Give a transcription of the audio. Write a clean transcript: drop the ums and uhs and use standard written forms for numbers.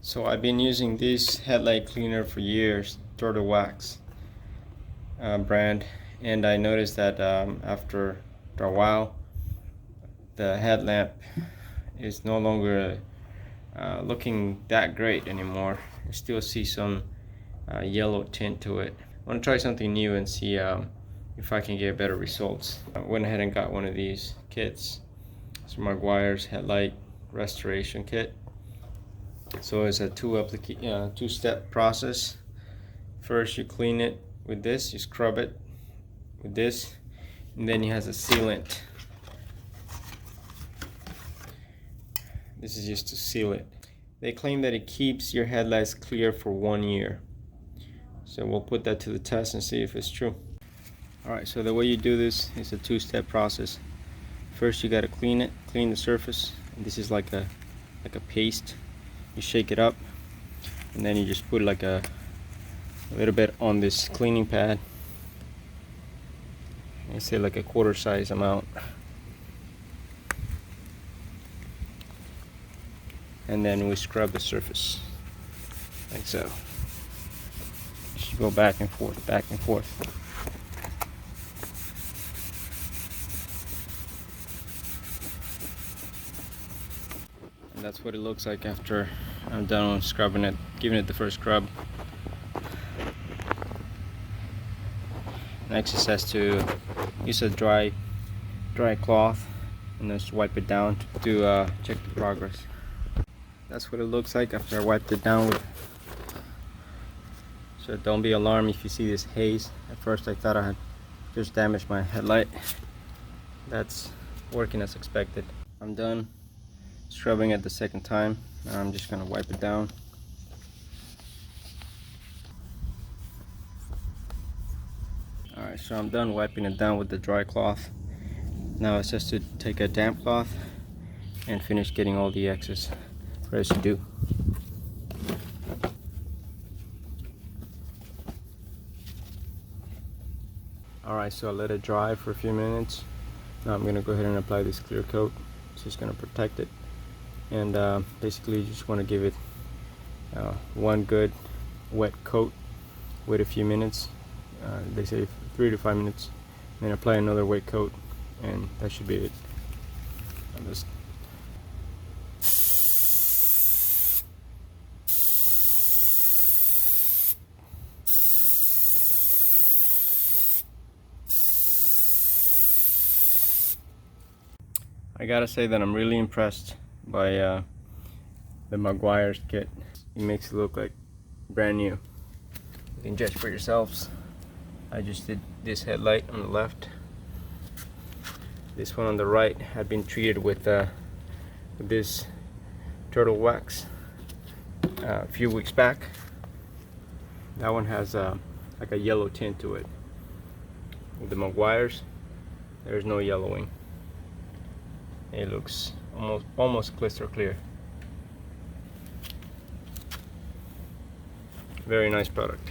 So I've been using this headlight cleaner for years, Turtle Wax brand, and I noticed that after a while the headlamp is no longer looking that great anymore. I still see some yellow tint to it. I want to try something new and see if I can get better results. I went ahead and got one of these kits. It's Maguiar's headlight restoration kit. So it's a two-step process. First you clean it with this, you scrub it with this, and then it has a sealant. This is just to seal it. They claim that it keeps your headlights clear for 1 year. So we'll put that to the test and see if it's true. Alright, so the way you do this is a two-step process. First you gotta clean it, clean the surface. And this is like a paste. You shake it up, and then you just put like a little bit on this cleaning pad. I say like a quarter size amount, and then we scrub the surface like so. Just go back and forth, back and forth. And that's what it looks like after I'm done scrubbing it, giving it the first scrub. Next it says to use a dry cloth and just wipe it down to check the progress. That's what it looks like after I wiped it down. So don't be alarmed if you see this haze. At first I thought I had just damaged my headlight. That's working as expected. I'm done scrubbing it the second time. Now I'm just gonna wipe it down. Alright, so I'm done wiping it down with the dry cloth. Now it's just to take a damp cloth and finish getting all the excess residue. Alright, so I let it dry for a few minutes. Now I'm gonna go ahead and apply this clear coat. It's just gonna protect it. And basically you just want to give it one good wet coat. Wait a few minutes, they say 3 to 5 minutes, and then apply another wet coat, and that should be it. I gotta say that I'm really impressed by the Maguiar's kit. It makes it look like brand new. You can judge for yourselves. I just did this headlight on the left. This one on the right had been treated with this turtle wax a few weeks back. That one has like a yellow tint to it. With the Maguiar's, there's no yellowing. It looks almost crystal clear. Very nice product.